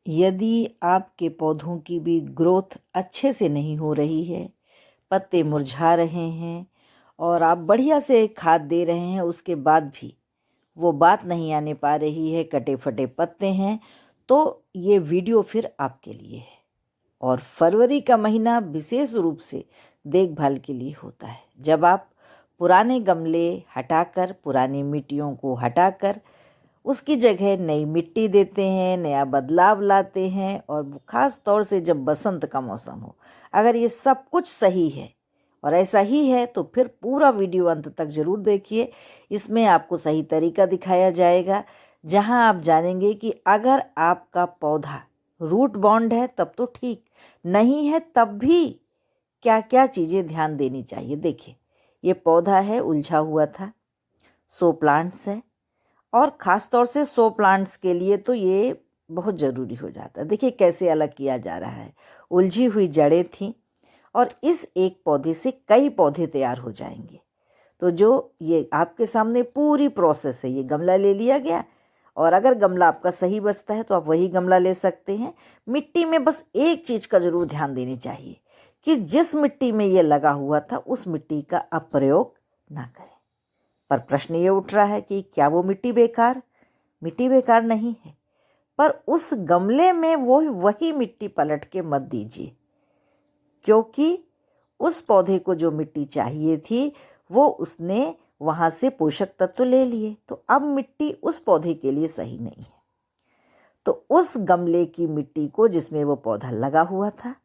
यदि आपके पौधों की भी ग्रोथ अच्छे से नहीं हो रही है, पत्ते मुरझा रहे हैं और आप बढ़िया से खाद दे रहे हैं, उसके बाद भी वो बात नहीं आने पा रही है, कटे फटे पत्ते हैं, तो ये वीडियो फिर आपके लिए है। और फरवरी का महीना विशेष रूप से देखभाल के लिए होता है, जब आप पुराने गमले हटाकर, पुरानी मिट्टियों को हटाकर उसकी जगह नई मिट्टी देते हैं, नया बदलाव लाते हैं। और ख़ास तौर से जब बसंत का मौसम हो, अगर ये सब कुछ सही है और ऐसा ही है तो फिर पूरा वीडियो अंत तक ज़रूर देखिए। इसमें आपको सही तरीका दिखाया जाएगा, जहां आप जानेंगे कि अगर आपका पौधा रूट बाउंड है तब तो ठीक, नहीं है तब भी क्या क्या चीज़ें ध्यान देनी चाहिए। देखिए, ये पौधा है उलझा हुआ था, 100 प्लांट्स है, और ख़ास तौर से 100 प्लांट्स के लिए तो ये बहुत ज़रूरी हो जाता है। देखिए कैसे अलग किया जा रहा है, उलझी हुई जड़ें थीं और इस एक पौधे से कई पौधे तैयार हो जाएंगे। तो जो ये आपके सामने पूरी प्रोसेस है, ये गमला ले लिया गया और अगर गमला आपका सही बचता है तो आप वही गमला ले सकते हैं। मिट्टी में बस एक चीज़ का ज़रूर ध्यान देनी चाहिए कि जिस मिट्टी में ये लगा हुआ था उस मिट्टी का आप प्रयोग ना करें। पर प्रश्न ये उठ रहा है कि क्या वो मिट्टी बेकार? मिट्टी बेकार नहीं है, पर उस गमले में वही मिट्टी पलट के मत दीजिए, क्योंकि उस पौधे को जो मिट्टी चाहिए थी वो उसने वहाँ से पोषक तत्व ले लिए, तो अब मिट्टी उस पौधे के लिए सही नहीं है। तो उस गमले की मिट्टी को जिसमें वो पौधा लगा हुआ था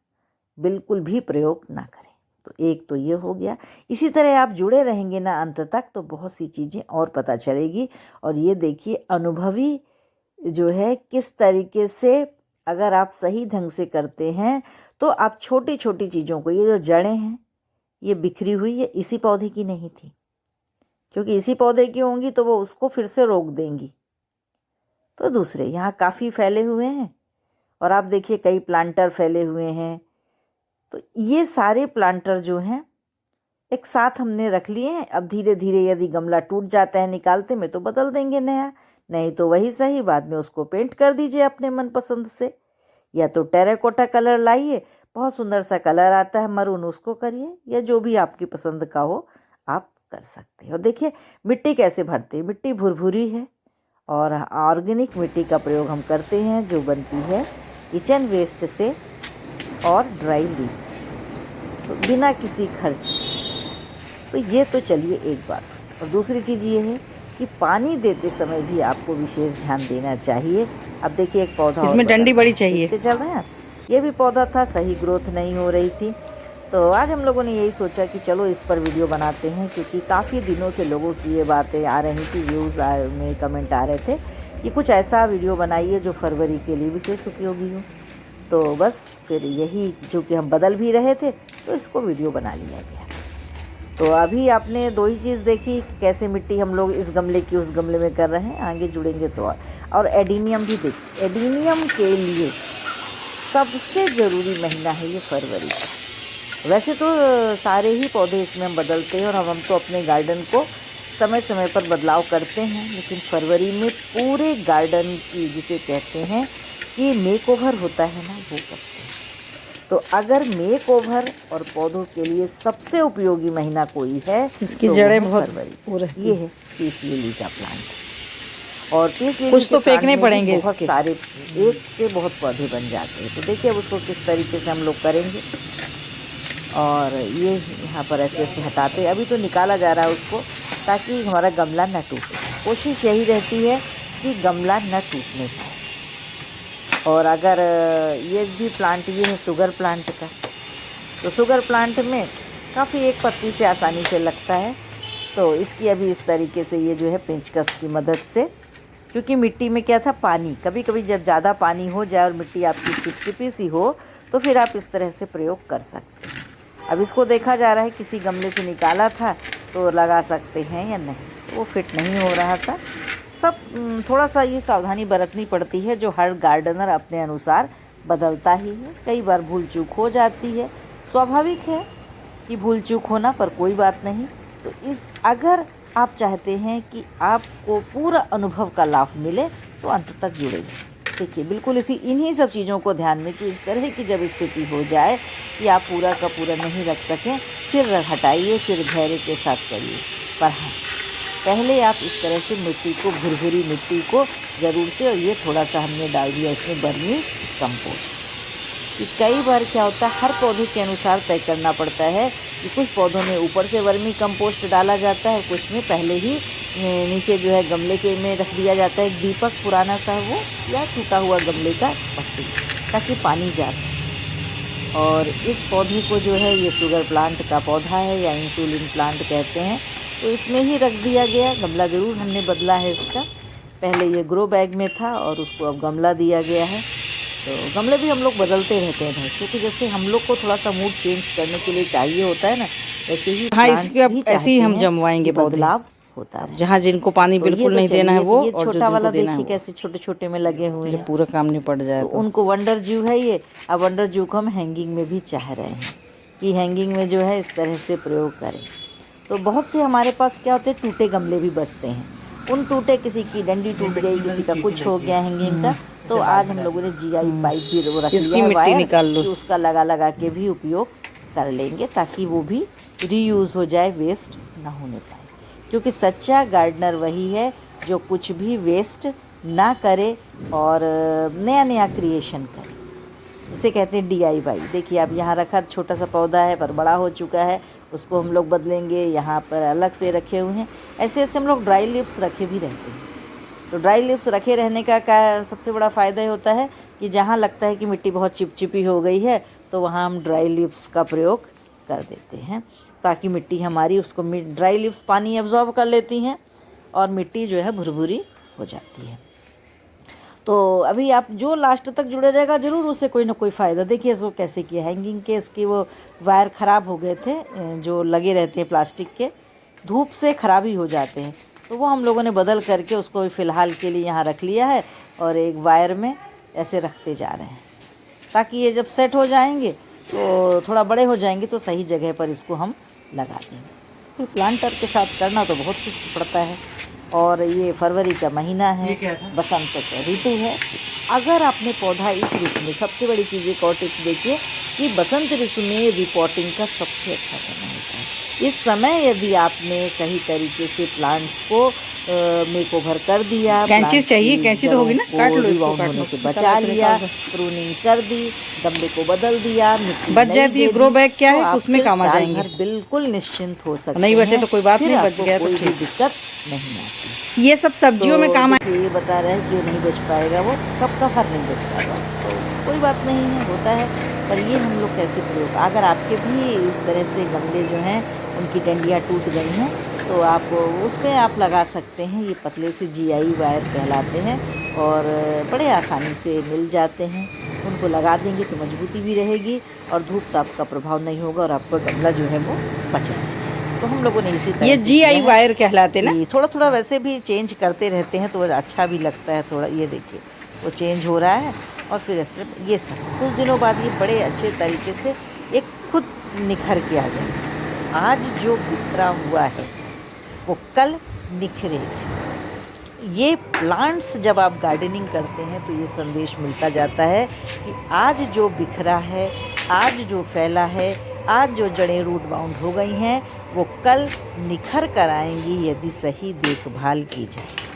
बिल्कुल भी प्रयोग ना करें। तो एक तो ये हो गया। इसी तरह आप जुड़े रहेंगे ना अंत तक तो बहुत सी चीज़ें और पता चलेगी। और ये देखिए अनुभवी जो है किस तरीके से अगर आप सही ढंग से करते हैं तो आप छोटी छोटी चीज़ों को, ये जो जड़ें हैं ये बिखरी हुई, ये इसी पौधे की नहीं थी, क्योंकि इसी पौधे की होंगी तो वो उसको फिर से रोक देंगी। तो दूसरे यहाँ काफ़ी फैले हुए हैं और आप देखिए कई प्लांटर फैले हुए हैं। तो ये सारे प्लांटर जो हैं एक साथ हमने रख लिए हैं। अब धीरे धीरे यदि गमला टूट जाता है निकालते में तो बदल देंगे नया, नहीं तो वही सही, बाद में उसको पेंट कर दीजिए अपने मनपसंद से। या तो टेराकोटा कलर लाइए, बहुत सुंदर सा कलर आता है मरून, उसको करिए, या जो भी आपकी पसंद का हो आप कर सकते हो। देखिए मिट्टी कैसे भरते हैं, मिट्टी भुरभुरी है और ऑर्गेनिक मिट्टी का प्रयोग हम करते हैं जो बनती है किचन वेस्ट से और ड्राई लीव्स से, तो बिना किसी खर्च। तो ये तो चलिए एक बात। और दूसरी चीज़ ये है कि पानी देते समय भी आपको विशेष ध्यान देना चाहिए। अब देखिए एक पौधा, इसमें डंडी बड़ी चाहिए, चल रहे हैं, ये भी पौधा था, सही ग्रोथ नहीं हो रही थी। तो आज हम लोगों ने यही सोचा कि चलो इस पर वीडियो बनाते हैं, क्योंकि काफ़ी दिनों से लोगों की ये बातें आ रही थी, व्यूज़ में कमेंट आ रहे थे कि कुछ ऐसा वीडियो बनाइए जो फरवरी के लिए विशेष उपयोगी हो। तो बस फिर यही, चूँकि हम बदल भी रहे थे तो इसको वीडियो बना लिया गया। तो अभी आपने दो ही चीज़ देखी, कैसे मिट्टी हम लोग इस गमले की उस गमले में कर रहे हैं, आगे जुड़ेंगे तो और एडीनियम भी देखिए। एडीनियम के लिए सबसे ज़रूरी महीना है ये फरवरी का। वैसे तो सारे ही पौधे इसमें हम बदलते हैं और हम तो अपने गार्डन को समय समय पर बदलाव करते हैं, लेकिन फरवरी में पूरे गार्डन की, जिसे कहते हैं कि मेक ओवर होता है ना, वो करते हैं। तो अगर मेक ओवर और पौधों के लिए सबसे उपयोगी महीना कोई है, इसकी तो जड़ें बहुत फरवरी। ये है पीस लिली का प्लांट। और पीस लिली कुछ तो फेंकने पड़ेंगे, बहुत सारे, एक से बहुत पौधे बन जाते हैं। तो देखिए अब उसको किस तरीके से हम लोग करेंगे। और ये यहाँ पर ऐसे ऐसे हटाते, अभी तो निकाला जा रहा है उसको, ताकि हमारा गमला न टूटे। कोशिश यही रहती है कि गमला न टूटने पाए। और अगर ये भी प्लांट, ये है शुगर प्लांट का, तो शुगर प्लांट में काफ़ी एक पत्ती से आसानी से लगता है। तो इसकी अभी इस तरीके से ये जो है पेंचकस की मदद से, क्योंकि मिट्टी में क्या था, पानी, कभी कभी जब ज़्यादा पानी हो जाए और मिट्टी आपकी चिपचिपी सी हो तो फिर आप इस तरह से प्रयोग कर सकते हैं। अब इसको देखा जा रहा है, किसी गमले से निकाला था तो लगा सकते हैं या नहीं, तो वो फिट नहीं हो रहा था। सब थोड़ा सा ये सावधानी बरतनी पड़ती है, जो हर गार्डनर अपने अनुसार बदलता ही है। कई बार भूल चूक हो जाती है, स्वाभाविक है कि भूल चूक होना, पर कोई बात नहीं। तो अगर आप चाहते हैं कि आपको पूरा अनुभव का लाभ मिले तो अंत तक जुड़े रहें। देखिए बिल्कुल इन्हीं सब चीज़ों को ध्यान में कि इस तरह की जब स्थिति हो जाए कि आप पूरा का पूरा नहीं रख सकें, फिर हटाइए, फिर धैर्य के साथ करिए। पर हाँ, पहले आप इस तरह से मिट्टी को, भुरभुरी मिट्टी को ज़रूर से, और ये थोड़ा सा हमने डाल दिया इसमें वर्मी कंपोस्ट। कि कई बार क्या होता है, हर पौधे के अनुसार तय करना पड़ता है कि कुछ पौधों में ऊपर से वर्मी कंपोस्ट डाला जाता है, कुछ में पहले ही नीचे जो है गमले के में रख दिया जाता है एक दीपक पुराना सा वो, या टूटा हुआ गमले का पत्ती, ताकि पानी जाए। और इस पौधे को जो है, ये शुगर प्लांट का पौधा है या इंसुलिन प्लांट कहते हैं, तो इसमें ही रख दिया गया। गमला ज़रूर हमने बदला है इसका, पहले ये ग्रो बैग में था और उसको अब गमला दिया गया है। तो गमले भी हम लोग बदलते रहते हैं भाई, क्योंकि जैसे हम लोग को थोड़ा सा मूड चेंज करने के लिए चाहिए होता है ना, वैसे ही हाँ, इसके अब ऐसे ही हम जमवाएंगे पौधे। बदलाव होता है, जहाँ जिनको पानी तो बिल्कुल नहीं देना है वो, ये और छोटा वाला देना देखिए है कैसे छोटे छोटे में लगे हुए हैं, पूरा काम नहीं पड़ जाए तो उनको वंडर जू है ये। अब वंडर जू को हम हैंगिंग में भी चाह रहे हैं कि हैंगिंग में जो है इस तरह से प्रयोग करें। तो बहुत से हमारे पास क्या होते हैं, टूटे गमले भी बचते हैं। उन टूटे, किसी की डंडी टूट गई, किसी का कुछ हो गया हैंगिंग का, तो आज हम लोगों ने GI पाइप भी वो रख लिया है, वायर निकाल लो, तो उसका लगा के भी उपयोग कर लेंगे, ताकि वो भी रीयूज़ हो जाए, वेस्ट ना होने पाए। क्योंकि सच्चा गार्डनर वही है जो कुछ भी वेस्ट ना करे और नया नया क्रिएशन करे, इसे कहते हैं DIY। देखिए अब यहाँ रखा छोटा सा पौधा है पर बड़ा हो चुका है, उसको हम लोग बदलेंगे, यहाँ पर अलग से रखे हुए हैं। ऐसे ऐसे हम लोग ड्राई लीव्स रखे भी रहते हैं। तो ड्राई लीव्स रखे रहने का सबसे बड़ा फ़ायदा होता है कि जहाँ लगता है कि मिट्टी बहुत चिपचिपी हो गई है, तो वहाँ हम ड्राई लीव्स का प्रयोग कर देते हैं, ताकि मिट्टी हमारी उसको, ड्राई लीव्स पानी एब्जॉर्ब कर लेती हैं और मिट्टी जो है भुरभुरी हो जाती है। तो अभी आप जो लास्ट तक जुड़े रहेगा ज़रूर उससे कोई ना कोई फ़ायदा। देखिए इसको कैसे किया, हैंगिंग के इसकी वो वायर ख़राब हो गए थे जो लगे रहते हैं प्लास्टिक के, धूप से ख़राब ही हो जाते हैं, तो वो हम लोगों ने बदल करके उसको फ़िलहाल के लिए यहाँ रख लिया है और एक वायर में ऐसे रखते जा रहे हैं, ताकि ये जब सेट हो जाएंगे तो थोड़ा बड़े हो जाएंगे तो सही जगह पर इसको हम लगा देंगे। तो प्लांटर के साथ करना तो बहुत कुछ पड़ता है। और ये फरवरी का महीना है, बसंत का ऋतु है। अगर आपने पौधा इस ऋतु में, सबसे बड़ी चीज़ एक और टिप्स देखिए कि बसंत ऋतु में रिपोर्टिंग का सबसे अच्छा समय होता है। इस समय यदि आपने सही तरीके से प्लांट्स को मेकओवर कर दिया, कैंची चाहिए, कैंची तो होगी ना, काट लो इसको, होने से बचा लिया, प्रूनिंग कर दी, गमले को बदल दिया, मिट्टी बच जाती है, ग्रो बैग क्या है उसमें काम आ जाएंगे, बिल्कुल निश्चिंत हो सकते हैं। नहीं बचे तो कोई बात नहीं, बच गया तो कोई भी दिक्कत नहीं आती। ये सब सब्जियों में काम है। ये बता रहे हैं कि नहीं बच पाएगा, वो कब का फर नहीं बच पाएगा, तो कोई बात नहीं है, होता है। पर ये हम लोग कैसे प्रयोग, अगर आपके भी इस तरह से गमले जो हैं उनकी डंडियाँ टूट गई हैं, तो आप उस पर आप लगा सकते हैं। ये पतले से GI वायर कहलाते हैं और बड़े आसानी से मिल जाते हैं। उनको लगा देंगे तो मजबूती भी रहेगी और धूप ताप का प्रभाव नहीं होगा और आपका गमला जो है वो बचा रहेगा। तो हम लोगों ने इसी तरह ये GI वायर कहलाते ना, थोड़ा थोड़ा वैसे भी चेंज करते रहते हैं तो अच्छा भी लगता है थोड़ा। ये देखिए वो चेंज हो रहा है और फिर इस तरह ये सब कुछ दिनों बाद ये बड़े अच्छे तरीके से एक खुद निखर के आ जाएगा। आज जो बिखरा हुआ है वो कल निखरेगा। ये प्लांट्स जब आप गार्डनिंग करते हैं तो ये संदेश मिलता जाता है कि आज जो बिखरा है, आज जो फैला है, आज जो जड़ें रूट बाउंड हो गई हैं, वो कल निखर कर आएंगी यदि सही देखभाल की जाए।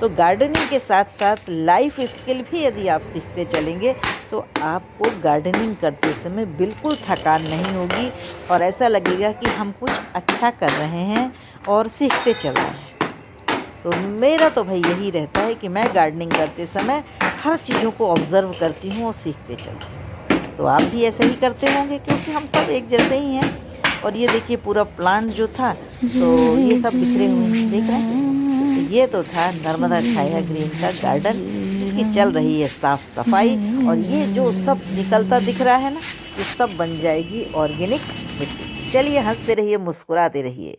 तो गार्डनिंग के साथ साथ लाइफ स्किल भी यदि आप सीखते चलेंगे तो आपको गार्डनिंग करते समय बिल्कुल थकान नहीं होगी और ऐसा लगेगा कि हम कुछ अच्छा कर रहे हैं और सीखते चल रहे हैं। तो मेरा तो भाई यही रहता है कि मैं गार्डनिंग करते समय हर चीज़ों को ऑब्ज़र्व करती हूँ और सीखते चलती हूँ। तो आप भी ऐसे ही करते होंगे क्योंकि हम सब एक जैसे ही हैं। और ये देखिए पूरा प्लांट जो था तो ये सब बिखरे हुए हैं, देख रहे हैं। ये तो था नर्मदा छाया ग्रीन का गार्डन, इसकी चल रही है साफ सफाई और ये जो सब निकलता दिख रहा है ना, ये सब बन जाएगी ऑर्गेनिक मिट्टी। चलिए हंसते रहिए, मुस्कुराते रहिए।